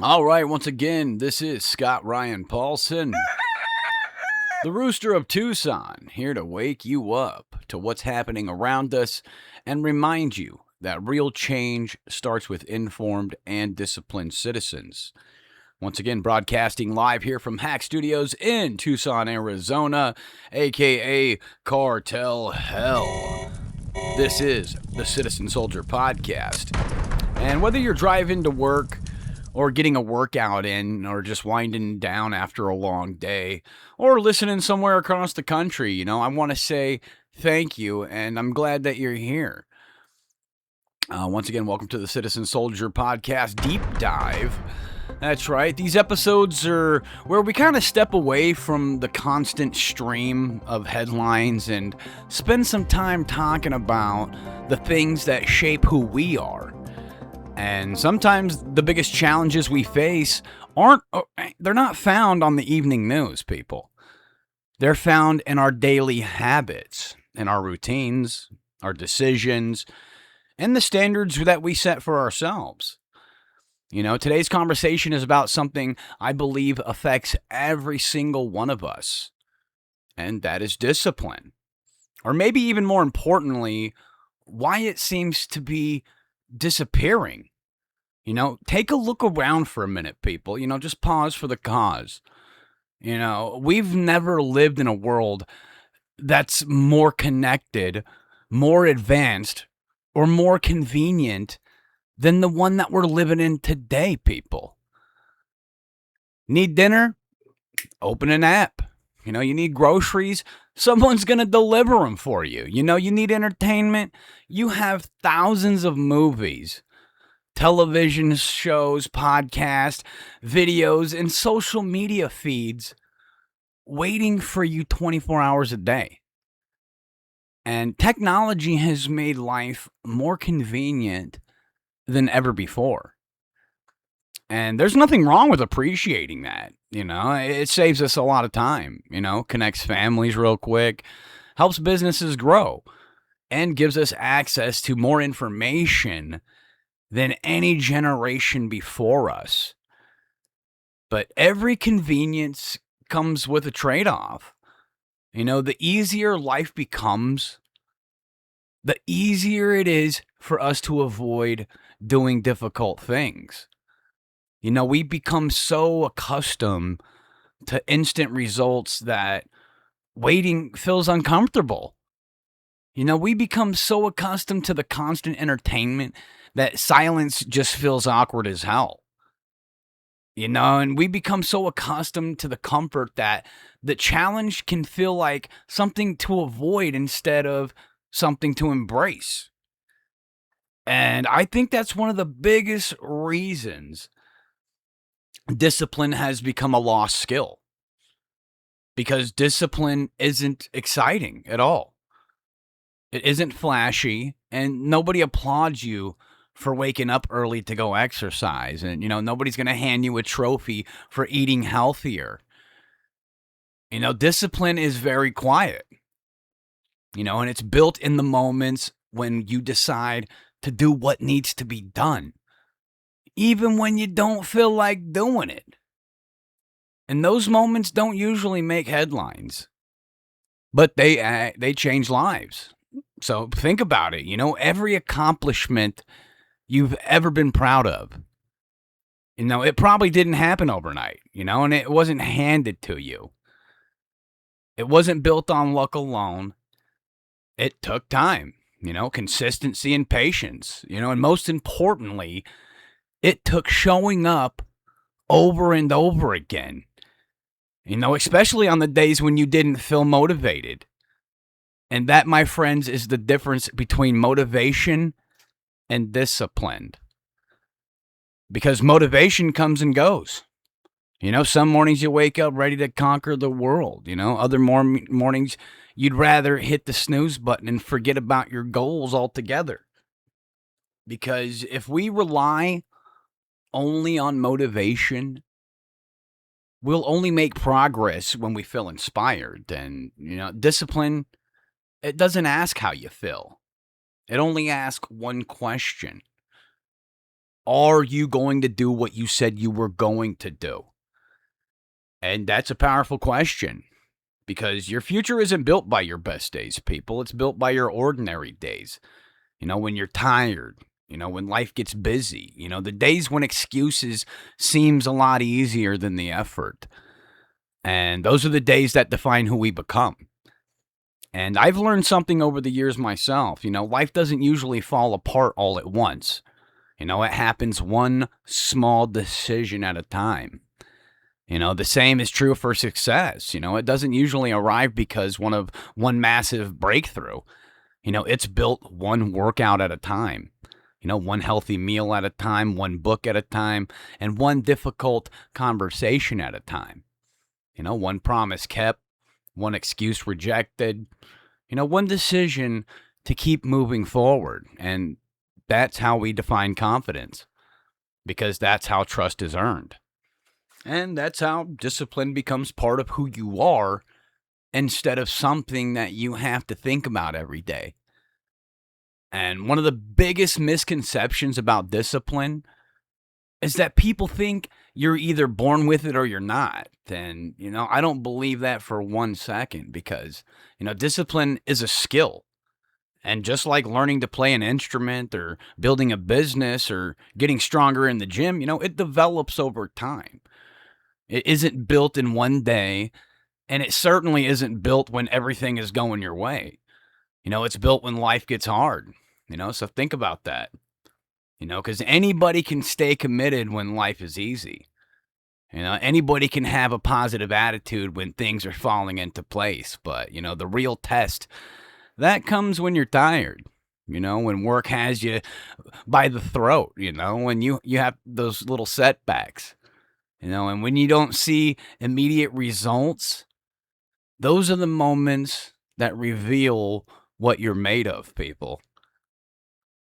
All right, once again, this is Scott Ryan Paulson, the Rooster of Tucson, here to wake you up to what's happening around us and remind you that real change starts with informed and disciplined citizens. Once again, broadcasting live here from Hack Studios in Tucson, Arizona, aka Cartel Hell. This is the Citizen Soldier Podcast. And whether you're driving to work, or getting a workout in, or just winding down after a long day, or listening somewhere across the country, I want to say thank you, and I'm glad that you're here. Once again, welcome to the Citizen Soldier Podcast Deep Dive. That's right. These episodes are where we kind of step away from the constant stream of headlines and spend some time talking about the things that shape who we are. And sometimes the biggest challenges we face they're not found on the evening news, people. They're found in our daily habits, in our routines, our decisions, and the standards that we set for ourselves. Today's conversation is about something I believe affects every single one of us, and that is discipline. Or maybe even more importantly, why it seems to be disappearing. Take a look around for a minute, people. Just pause for the cause. We've never lived in a world that's more connected, more advanced, or more convenient than the one that we're living in today, people. Need dinner? Open an app. You need groceries? Someone's going to deliver them for you. You need entertainment? You have thousands of movies, television shows, podcasts, videos, and social media feeds waiting for you 24 hours a day. And technology has made life more convenient than ever before. And there's nothing wrong with appreciating that. It saves us a lot of time, connects families real quick, helps businesses grow, and gives us access to more information than any generation before us. But every convenience comes with a trade-off. The easier life becomes, the easier it is for us to avoid doing difficult things. We become so accustomed to instant results that waiting feels uncomfortable. We become so accustomed to the constant entertainment that silence just feels awkward as hell. And we become so accustomed to the comfort that the challenge can feel like something to avoid instead of something to embrace. And I think that's one of the biggest reasons discipline has become a lost skill. Because discipline isn't exciting at all. It isn't flashy, and nobody applauds you for waking up early to go exercise. And, nobody's going to hand you a trophy for eating healthier. Discipline is very quiet, and it's built in the moments when you decide to do what needs to be done, even when you don't feel like doing it. And those moments don't usually make headlines, but they change lives. So think about it. Every accomplishment you've ever been proud of, it probably didn't happen overnight, and it wasn't handed to you. It wasn't built on luck alone. It took time, consistency and patience, and most importantly, it took showing up over and over again, especially on the days when you didn't feel motivated. And that, my friends, is the difference between motivation and discipline. Because motivation comes and goes. Some mornings you wake up ready to conquer the world. Other mornings you'd rather hit the snooze button and forget about your goals altogether. Because if we rely only on motivation, we'll only make progress when we feel inspired. And, discipline, it doesn't ask how you feel. It only asks one question. Are you going to do what you said you were going to do? And that's a powerful question because your future isn't built by your best days, people. It's built by your ordinary days. When you're tired, when life gets busy, the days when excuses seems a lot easier than the effort. And those are the days that define who we become. And I've learned something over the years myself. Life doesn't usually fall apart all at once. It happens one small decision at a time. The same is true for success. It doesn't usually arrive because one massive breakthrough. It's built one workout at a time. One healthy meal at a time, one book at a time, and one difficult conversation at a time. One promise kept, one excuse rejected, one decision to keep moving forward. And that's how we define confidence, because that's how trust is earned. And that's how discipline becomes part of who you are instead of something that you have to think about every day. And one of the biggest misconceptions about discipline is that people think you're either born with it or you're not. And, I don't believe that for 1 second because, discipline is a skill. And just like learning to play an instrument or building a business or getting stronger in the gym, it develops over time. It isn't built in one day, and it certainly isn't built when everything is going your way. It's built when life gets hard, so think about that, because anybody can stay committed when life is easy. Anybody can have a positive attitude when things are falling into place. But, the real test, that comes when you're tired, when work has you by the throat, when you have those little setbacks, and when you don't see immediate results. Those are the moments that reveal what you're made of, people.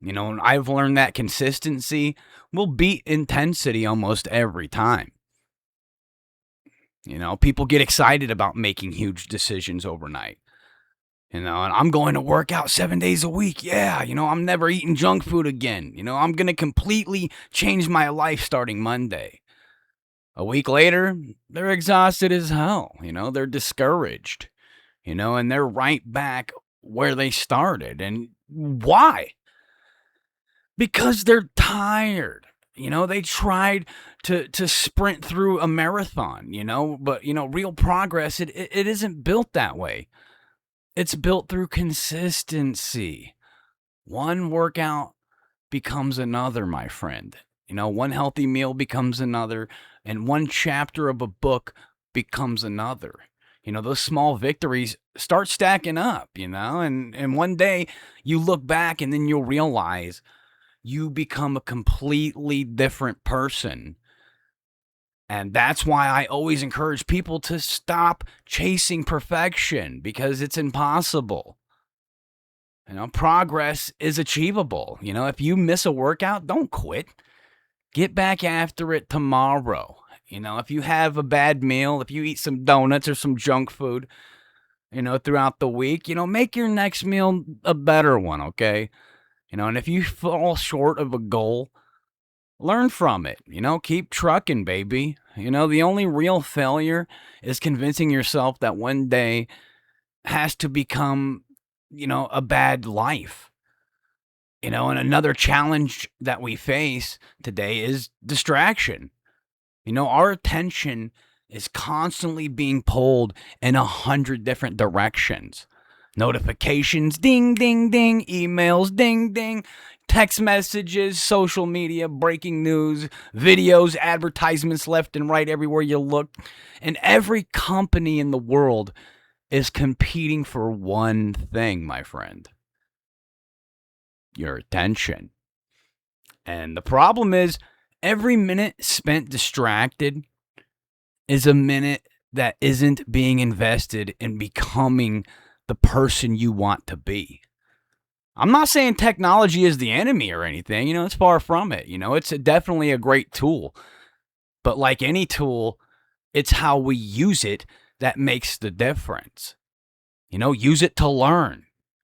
And I've learned that consistency will beat intensity almost every time. People get excited about making huge decisions overnight. And I'm going to work out 7 days a week. Yeah, I'm never eating junk food again. I'm going to completely change my life starting Monday. A week later, they're exhausted as hell. They're discouraged, and they're right back where they started. And why? Because they're tired. They tried to sprint through a marathon, but, real progress, it isn't built that way. It's built through consistency. One workout becomes another, my friend. One healthy meal becomes another, and one chapter of a book becomes another. Those small victories start stacking up, and one day you look back and then you'll realize you become a completely different person. And that's why I always encourage people to stop chasing perfection, because it's impossible. Progress is achievable. If you miss a workout, don't quit. Get back after it tomorrow. If you have a bad meal, if you eat some donuts or some junk food, throughout the week, make your next meal a better one, okay? And if you fall short of a goal, learn from it. Keep trucking, baby. The only real failure is convincing yourself that one day has to become, a bad life. And another challenge that we face today is distraction. Our attention is constantly being pulled in 100 different directions. Notifications, ding, ding, ding. Emails, ding, ding. Text messages, social media, breaking news, videos, advertisements left and right everywhere you look. And every company in the world is competing for one thing, my friend: your attention. And the problem is, every minute spent distracted is a minute that isn't being invested in becoming the person you want to be. I'm not saying technology is the enemy or anything, it's far from it. It's definitely a great tool. But like any tool, it's how we use it that makes the difference. Use it to learn,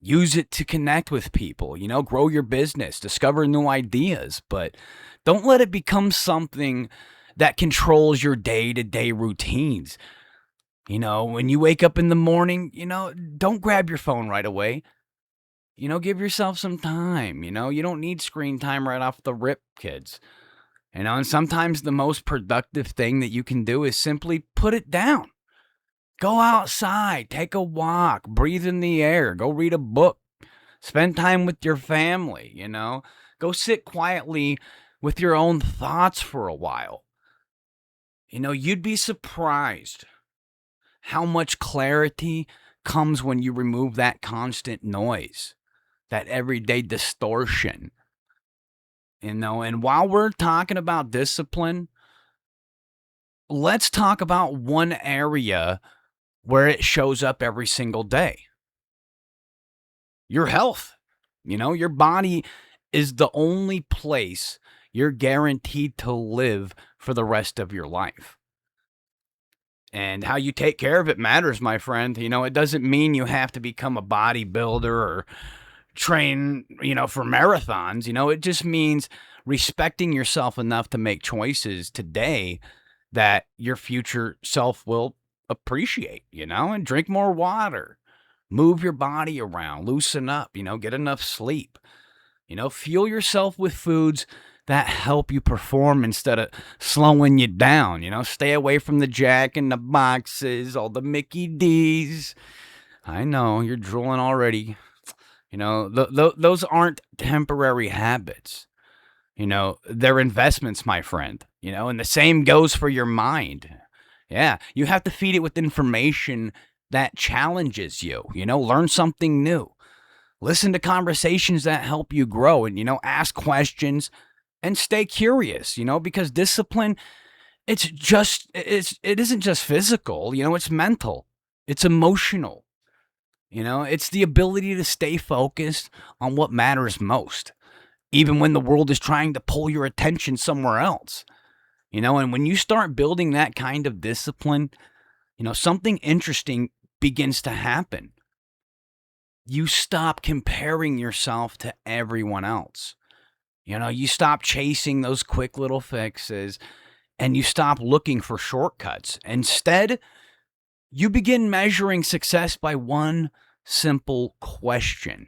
Use it to connect with people, grow your business, discover new ideas, but don't let it become something that controls your day-to-day routines. When you wake up in the morning, don't grab your phone right away. Give yourself some time. You don't need screen time right off the rip, kids. And sometimes the most productive thing that you can do is simply put it down. Go outside, take a walk, breathe in the air, go read a book, spend time with your family, Go sit quietly with your own thoughts for a while. You'd be surprised how much clarity comes when you remove that constant noise, that everyday distortion. And while we're talking about discipline, let's talk about one area where it shows up every single day. Your health. Your body is the only place you're guaranteed to live for the rest of your life. And how you take care of it matters, my friend. It doesn't mean you have to become a bodybuilder or train, for marathons. It just means respecting yourself enough to make choices today that your future self will appreciate, and drink more water, move your body around, loosen up, get enough sleep, fuel yourself with foods that help you perform instead of slowing you down, stay away from the Jack in the Boxes, all the Mickey D's. I know you're drooling already. Those aren't temporary habits. They're investments, my friend, and the same goes for your mind. Yeah, you have to feed it with information that challenges you, learn something new. Listen to conversations that help you grow and, ask questions and stay curious, because discipline, it isn't just physical, it's mental, it's emotional. It's the ability to stay focused on what matters most, even when the world is trying to pull your attention somewhere else. And when you start building that kind of discipline, something interesting begins to happen. You stop comparing yourself to everyone else. You stop chasing those quick little fixes and you stop looking for shortcuts. Instead, you begin measuring success by one simple question.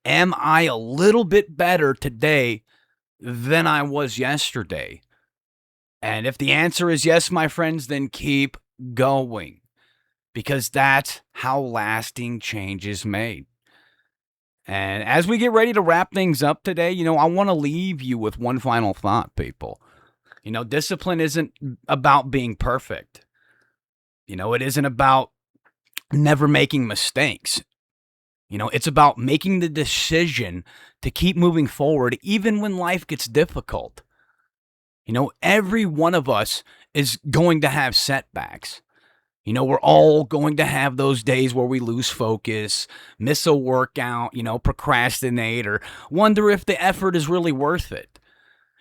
Am I a little bit better today than I was yesterday? And if the answer is yes, my friends, then keep going, because that's how lasting change is made. And as we get ready to wrap things up today, I want to leave you with one final thought, people. Discipline isn't about being perfect. It isn't about never making mistakes. It's about making the decision to keep moving forward even when life gets difficult. Every one of us is going to have setbacks. We're all going to have those days where we lose focus, miss a workout, procrastinate, or wonder if the effort is really worth it.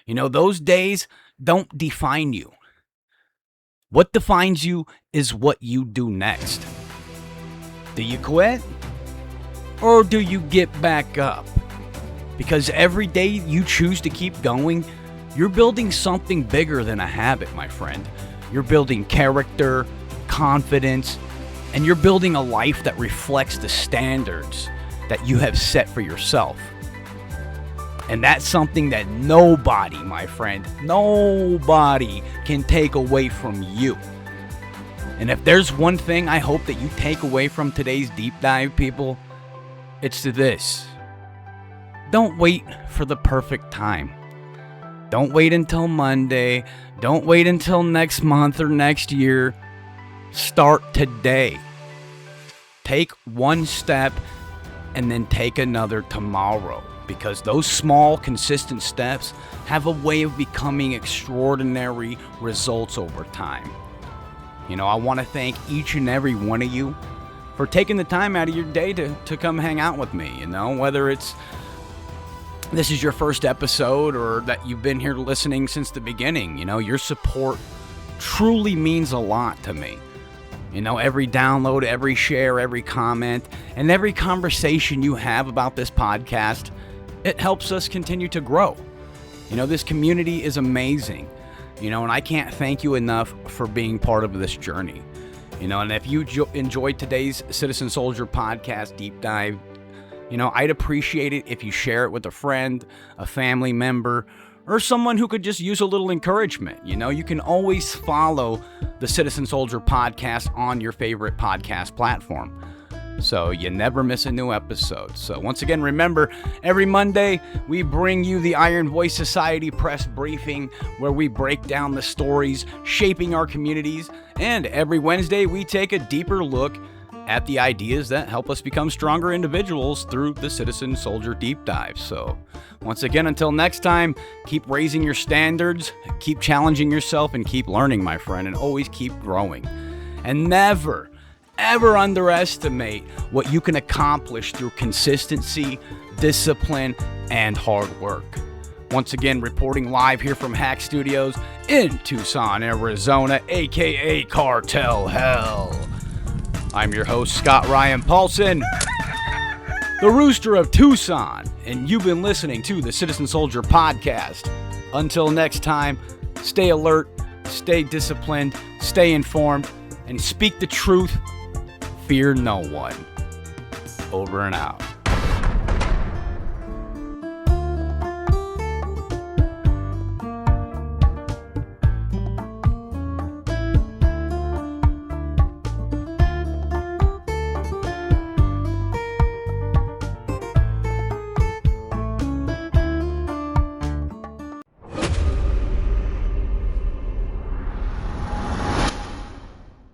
Those days don't define you. What defines you is what you do next. Do you quit? Or do you get back up? Because every day you choose to keep going, you're building something bigger than a habit, my friend. You're building character, confidence, and you're building a life that reflects the standards that you have set for yourself. And that's something that nobody, my friend, nobody can take away from you. And if there's one thing I hope that you take away from today's deep dive, people, it's this. Don't wait for the perfect time. Don't wait until Monday. Don't wait until next month or next year. Start today. Take one step and then take another tomorrow, because those small, consistent steps have a way of becoming extraordinary results over time. I want to thank each and every one of you for taking the time out of your day to come hang out with me, whether this is your first episode or that you've been here listening since the beginning. Your support truly means a lot to me. Every download, every share, every comment, and every conversation you have about this podcast, it helps us continue to grow. This community is amazing, and I can't thank you enough for being part of this journey. And if you enjoyed today's Citizen Soldier podcast deep dive, I'd appreciate it if you share it with a friend, a family member, or someone who could just use a little encouragement. You can always follow the Citizen Soldier podcast on your favorite podcast platform, so you never miss a new episode. So once again, remember, every Monday we bring you the Iron Voice Society press briefing, where we break down the stories shaping our communities, and every Wednesday we take a deeper look at the ideas that help us become stronger individuals through the Citizen Soldier Deep Dive. So once again, until next time, keep raising your standards, keep challenging yourself, and keep learning, my friend, and always keep growing. And never, ever underestimate what you can accomplish through consistency, discipline, and hard work. Once again, reporting live here from Hack Studios in Tucson, Arizona, aka Cartel Hell. I'm your host, Scott Ryan Paulson, the Rooster of Tucson, and you've been listening to the Citizen Soldier podcast. Until next time, stay alert, stay disciplined, stay informed, and speak the truth. Fear no one. Over and out.